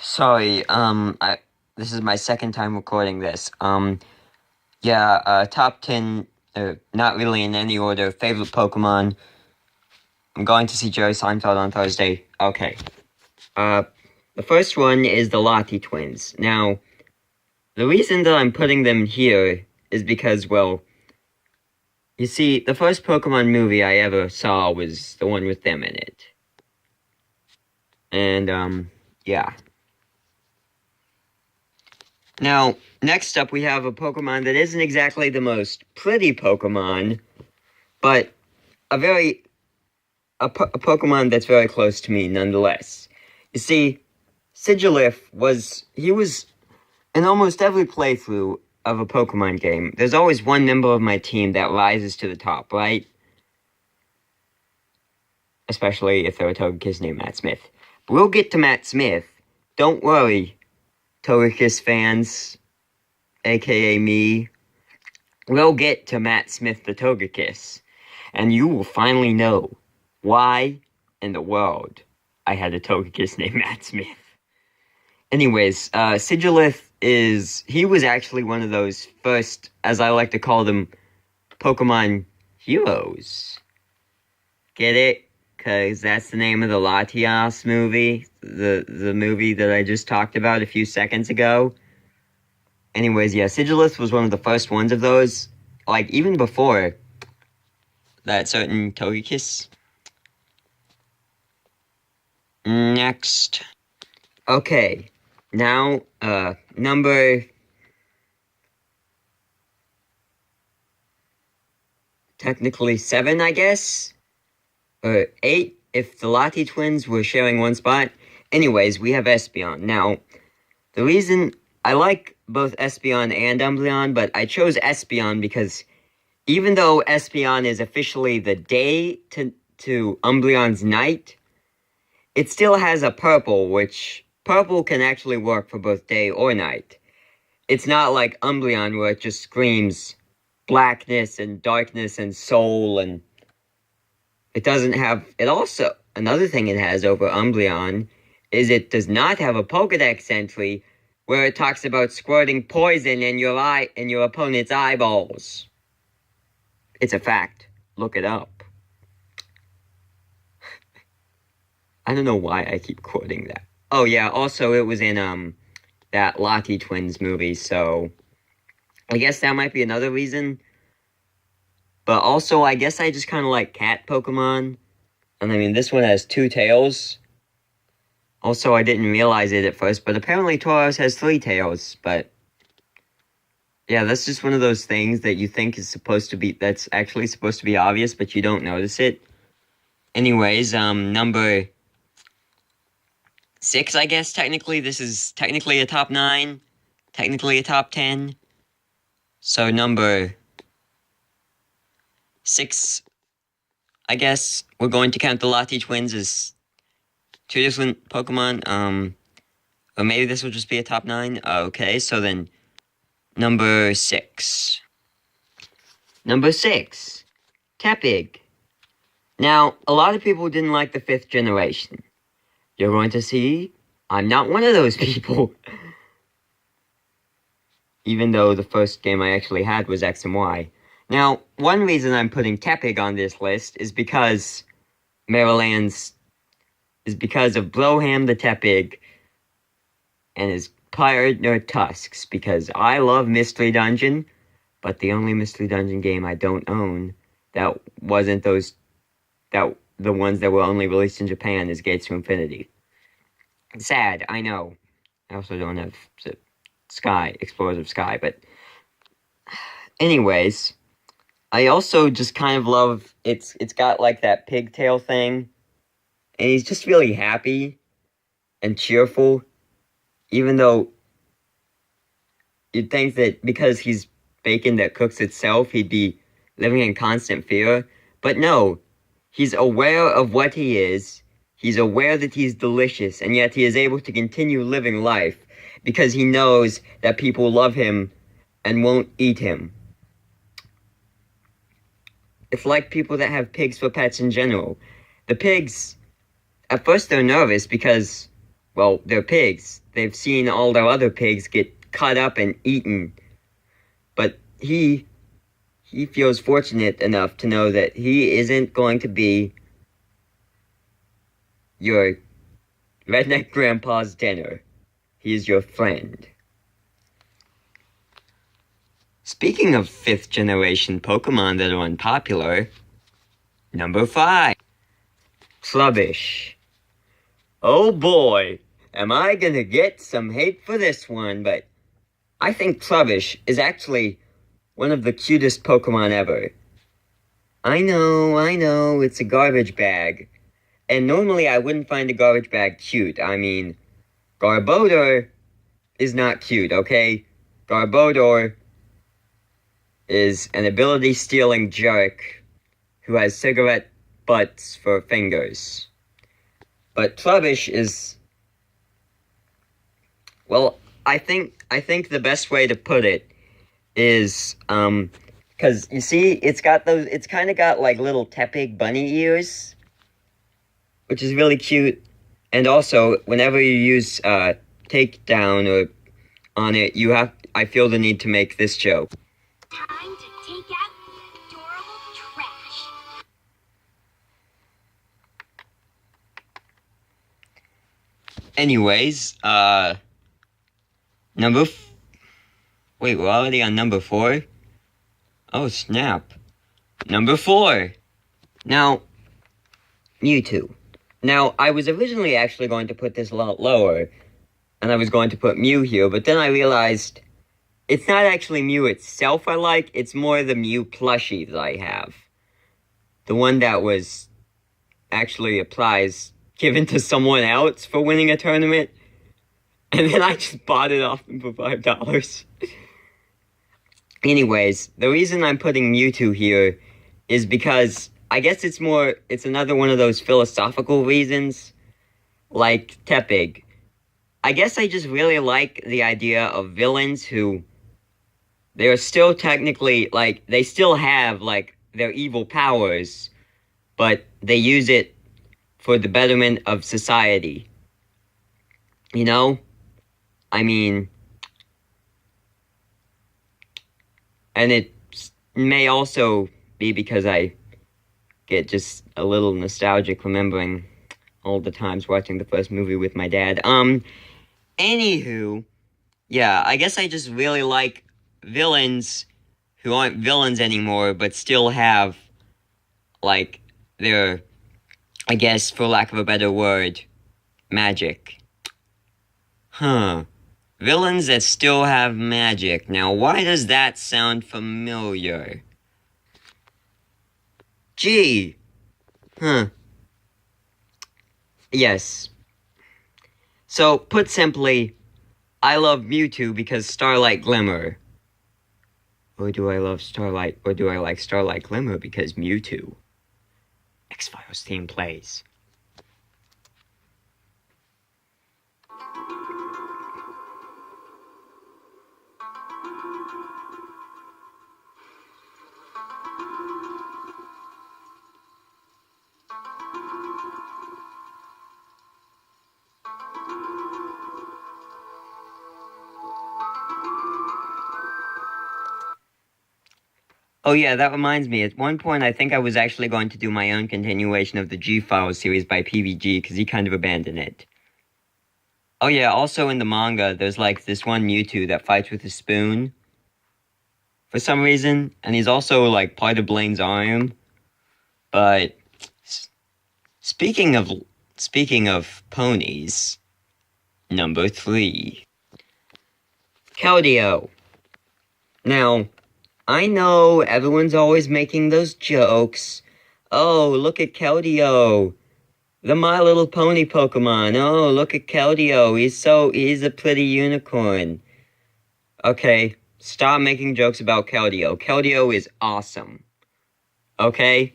Sorry, this is my second time recording this. Top 10, not really in any order, favorite Pokemon. I'm going to see Jerry Seinfeld on Thursday. Okay. The first one is the Lati twins. Now, the reason that I'm putting them here is because, well, you see, the first Pokemon movie I ever saw was the one with them in it. And, yeah. Now, next up we have a Pokemon that isn't exactly the most pretty Pokemon, but a Pokemon that's very close to me nonetheless. You see, Sigilyph was in almost every playthrough of a Pokemon game. There's always one member of my team that rises to the top, right? Especially if they're a Togekiss named Matt Smith. But we'll get to Matt Smith. Don't worry, Togekiss fans, aka me. We'll get to Matt Smith the Togekiss, and you will finally know why in the world I had a Togekiss named Matt Smith. Anyways, Sigilyph he was actually one of those first, as I like to call them, Pokemon heroes. Get it? Because that's the name of the Latias movie, the movie that I just talked about a few seconds ago. Anyways, yeah, Sigilyph was one of the first ones of those, like, even before that certain Togekiss. Next. Okay, now, number... technically 7, I guess? Or 8, if the Lati twins were sharing one spot. Anyways, we have Espeon. Now, the reason I like both Espeon and Umbreon, but I chose Espeon because even though Espeon is officially the day to Umbreon's night, it still has a purple, which purple can actually work for both day or night. It's not like Umbreon where it just screams blackness and darkness and soul, and it doesn't have... It also... Another thing it has over Umbreon is it does not have a Pokedex entry where it talks about squirting poison in your opponent's eyeballs. It's a fact. Look it up. I don't know why I keep quoting that. Oh yeah, also it was in that Lati Twins movie, so I guess that might be another reason. But also, I guess I just kind of like cat Pokemon. And I mean, this one has 2 tails. Also, I didn't realize it at first, but apparently Tauros has 3 tails. But yeah, that's just one of those things that you think is that's actually supposed to be obvious, but you don't notice it. Anyways, number 6, I guess, technically. This is technically a top 9. Technically a top 10. So, number 6, I guess, we're going to count the Lati Twins as 2 different Pokemon. Or maybe this will just be a top 9. Okay, so then, number 6. Number 6, Tepig. Now, a lot of people didn't like the 5th generation. You're going to see, I'm not one of those people. Even though the first game I actually had was X and Y. Now, one reason I'm putting Tepig on this list is because because of Blowham the Tepig and his partner Tusks, because I love Mystery Dungeon, but the only Mystery Dungeon game I don't own that wasn't the ones that were only released in Japan is Gates to Infinity. Sad, I know. I also don't have Explorers of Sky, but anyways, I also just kind of love it's got like that pigtail thing, and he's just really happy and cheerful, even though you'd think that because he's bacon that cooks itself, he'd be living in constant fear, but no, he's aware of what he is, he's aware that he's delicious, and yet he is able to continue living life, because he knows that people love him and won't eat him. It's like people that have pigs for pets in general. The pigs, at first they're nervous because well, they're pigs. They've seen all their other pigs get cut up and eaten. But he feels fortunate enough to know that he isn't going to be your redneck grandpa's dinner. He is your friend. Speaking of 5th generation Pokemon that are unpopular, number 5, Trubbish. Oh boy, am I gonna get some hate for this one, but I think Trubbish is actually one of the cutest Pokemon ever. I know, it's a garbage bag. And normally I wouldn't find a garbage bag cute. I mean, Garbodor is not cute, okay? Garbodor is an ability-stealing jerk who has cigarette butts for fingers. But Trubbish is... well, I think the best way to put it is, because, you see, it's kind of got, like, little Tepig bunny ears, which is really cute. And also, whenever you use, takedown or on it, I feel the need to make this joke. Time to take out the adorable trash. Anyways, wait, we're already on number 4? Oh, snap. Number 4! Now, Mewtwo. Now, I was originally actually going to put this a lot lower, and I was going to put Mew here, but then I realized it's not actually Mew itself I like, it's more the Mew plushie that I have. The one that was actually a prize given to someone else for winning a tournament, and then I just bought it off them for $5. Anyways, the reason I'm putting Mewtwo here is because I guess it's another one of those philosophical reasons, like Tepig. I guess I just really like the idea of villains who, they're still technically, like, they still have, like, their evil powers, but they use it for the betterment of society. You know? I mean, and it may also be because I get just a little nostalgic remembering all the times watching the first movie with my dad. Anywho, yeah, I guess I just really like villains who aren't villains anymore, but still have, like, their, I guess, for lack of a better word, magic. Villains that still have magic. Now, why does that sound familiar? Gee. Yes. So, put simply, I love Mewtwo because Starlight Glimmer. Or do I like Starlight Glimmer because Mewtwo? X-Files theme plays. Oh yeah, that reminds me, at one point I think I was actually going to do my own continuation of the G-Files series by PVG, because he kind of abandoned it. Oh yeah, also in the manga, there's like this one Mewtwo that fights with a spoon, for some reason, and he's also like part of Blaine's arm. But, speaking of ponies, number 3. Keldeo. Now, I know everyone's always making those jokes. Oh, look at Keldeo, the My Little Pony Pokemon. Oh, look at Keldeo, he's a pretty unicorn. Okay, stop making jokes about Keldeo. Keldeo is awesome. Okay?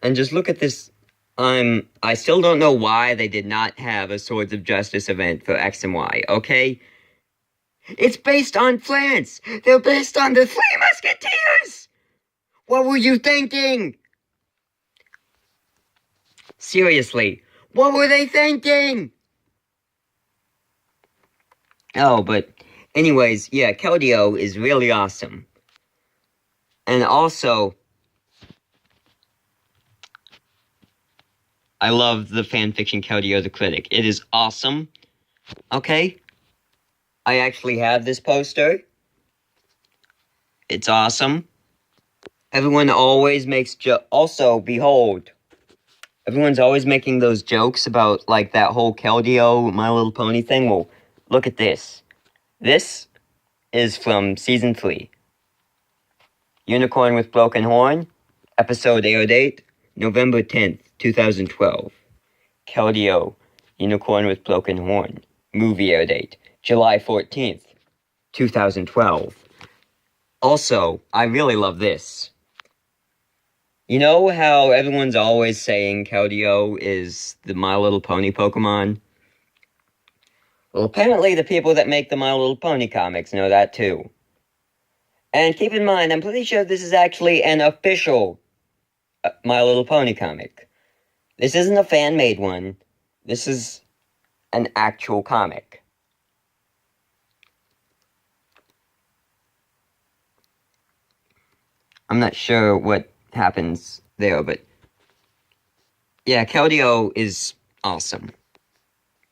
And just look at this. I still don't know why they did not have a Swords of Justice event for X and Y, okay? It's based on France! They're based on the Three Musketeers! What were you thinking? Seriously, What were they thinking? Oh, but anyways, yeah, Keldeo is really awesome. And also, I love the fanfiction Keldeo the Critic. It is awesome. Okay? I actually have this poster. It's awesome. Everyone always makes also, behold. Everyone's always making those jokes about, like, that whole Keldeo My Little Pony thing. Well, look at this. This is from Season 3. Unicorn with Broken Horn. Episode air date, November 10th, 2012. Keldeo, Unicorn with Broken Horn. Movie air date, July 14th, 2012. Also, I really love this. You know how everyone's always saying Keldeo is the My Little Pony Pokemon? Well, apparently the people that make the My Little Pony comics know that too. And keep in mind, I'm pretty sure this is actually an official My Little Pony comic. This isn't a fan-made one. This is an actual comic. I'm not sure what happens there, but yeah, Keldeo is awesome.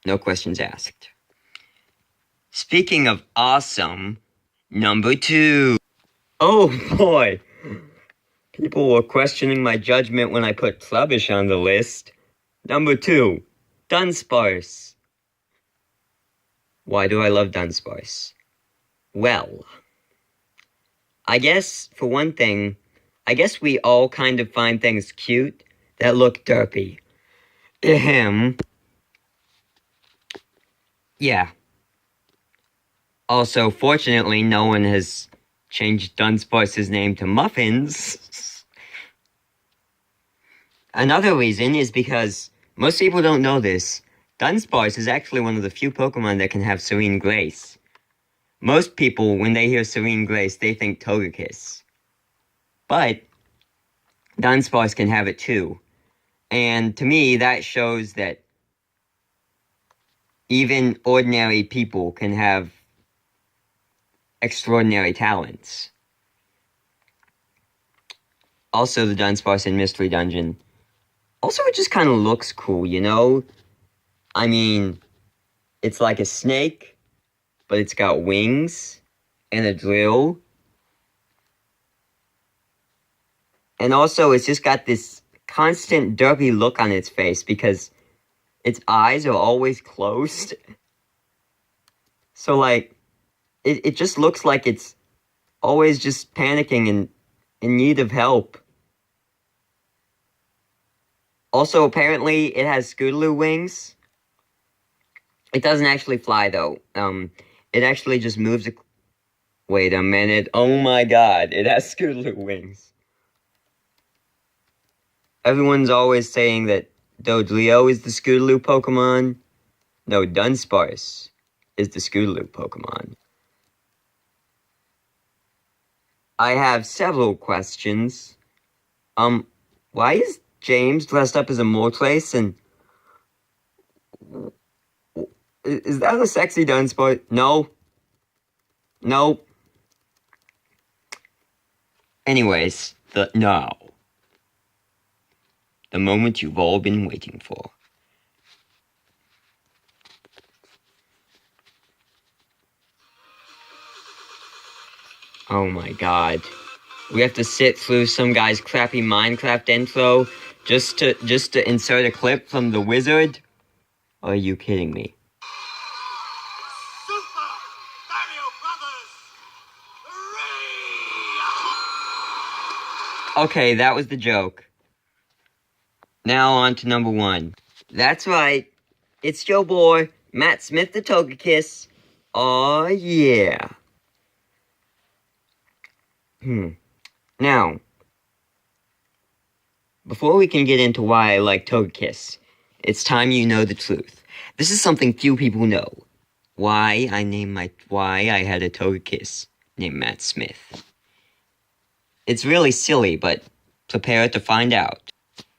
No questions asked. Speaking of awesome, number 2. Oh boy! People were questioning my judgment when I put Trubbish on the list. Number 2, Dunsparce. Why do I love Dunsparce? Well, I guess, for one thing, I guess we all kind of find things cute that look derpy. Ahem. Yeah. Also, fortunately, no one has changed Dunsparce's name to Muffins. Another reason is because most people don't know this. Dunsparce is actually one of the few Pokemon that can have Serene Grace. Most people, when they hear Serene Grace, they think Togekiss. But Dunsparce can have it too. And to me, that shows that even ordinary people can have extraordinary talents. Also, the Dunsparce in Mystery Dungeon. Also, it just kind of looks cool, you know? I mean, it's like a snake, but it's got wings and a drill. And also, it's just got this constant derpy look on its face because its eyes are always closed. So, like, it just looks like it's always just panicking and in need of help. Also, apparently, it has Scootaloo wings. It doesn't actually fly, though. It actually just moves. Wait a minute. Oh my god, it has Scootaloo wings. Everyone's always saying that Dodrio is the Scootaloo Pokemon. No, Dunsparce is the Scootaloo Pokemon. I have several questions. Why is James dressed up as a Moltres and... Is that a sexy Dunsparce? No. No. Anyways, now. The moment you've all been waiting for. Oh my god. We have to sit through some guy's crappy Minecraft intro just to insert a clip from The Wizard? Are you kidding me? Super Mario Brothers! Okay, that was the joke. Now on to number 1. That's right. It's your boy, Matt Smith the Togekiss. Aw, yeah. Now, before we can get into why I like Togekiss, it's time you know the truth. This is something few people know. Why I had a Togekiss named Matt Smith. It's really silly, but prepare to find out.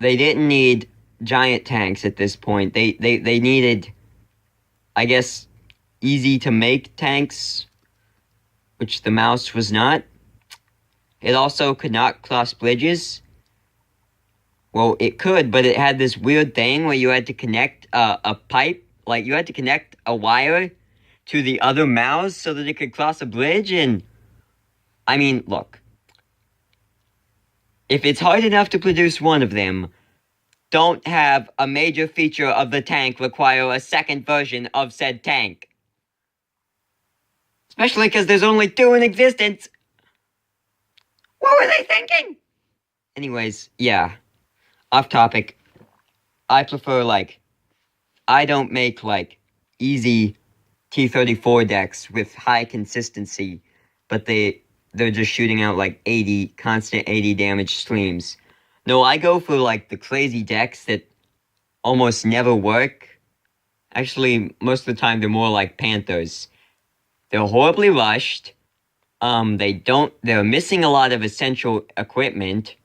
they didn't need giant tanks at this point. They needed, I guess, easy to make tanks, which the mouse was not. It also could not cross bridges. Well, it could, but it had this weird thing where you had to connect a pipe, like you had to connect a wire to the other mouse so that it could cross a bridge. And I mean, look, if it's hard enough to produce one of them, don't have a major feature of the tank require a second version of said tank. Especially because there's only 2 in existence. What were they thinking? Anyways, yeah. Off topic. I prefer, like, I don't make, like, easy T-34 decks with high consistency, but they're just shooting out, like, constant 80 damage streams. No, I go for, like, the crazy decks that almost never work. Actually, most of the time, they're more like Panthers. They're horribly rushed. They're missing a lot of essential equipment.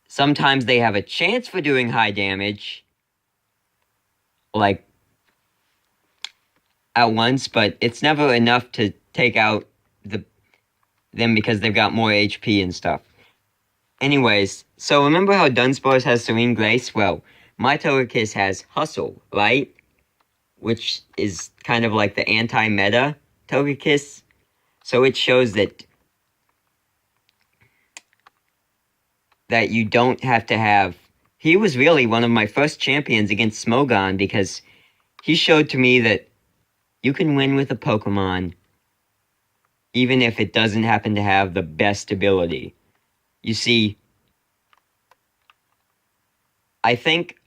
Sometimes they have a chance for doing high damage, like, at once, but it's never enough to take out them because they've got more HP and stuff. Anyways, so remember how Dunsparce has Serene Grace? Well, my Togekiss has Hustle, right? Which is kind of like the anti-meta Togekiss. So it shows that you don't have to have... He was really one of my first champions against Smogon because he showed to me that you can win with a Pokemon even if it doesn't happen to have the best ability. You see, I think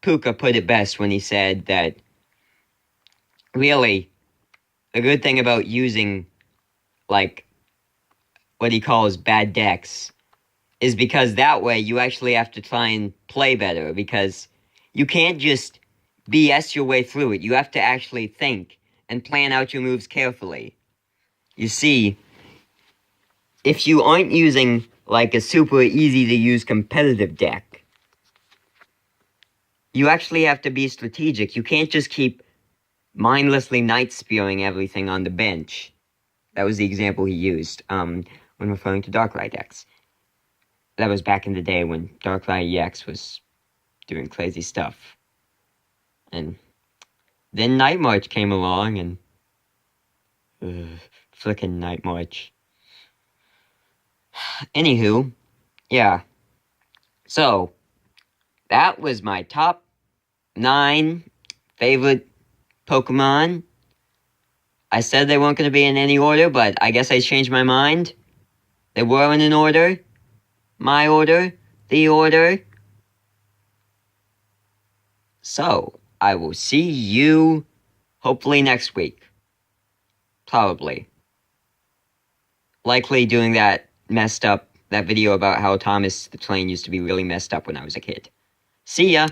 Puka put it best when he said that really, the good thing about using, like, what he calls bad decks is because that way you actually have to try and play better, because you can't just BS your way through it. You have to actually think and plan out your moves carefully. You see, if you aren't using, like, a super easy-to-use competitive deck, you actually have to be strategic. You can't just keep mindlessly Night Spearing everything on the bench. That was the example he used when referring to Darkrai decks. That was back in the day when Darkrai EX was doing crazy stuff. And then Night March came along and... frickin' Night March. Anywho, yeah. So, that was my top 9 favorite Pokemon. I said they weren't going to be in any order, but I guess I changed my mind. They were in an order. My order. The order. So, I will see you hopefully next week. Probably. Likely doing that video about how Thomas the Train used to be really messed up when I was a kid. See ya!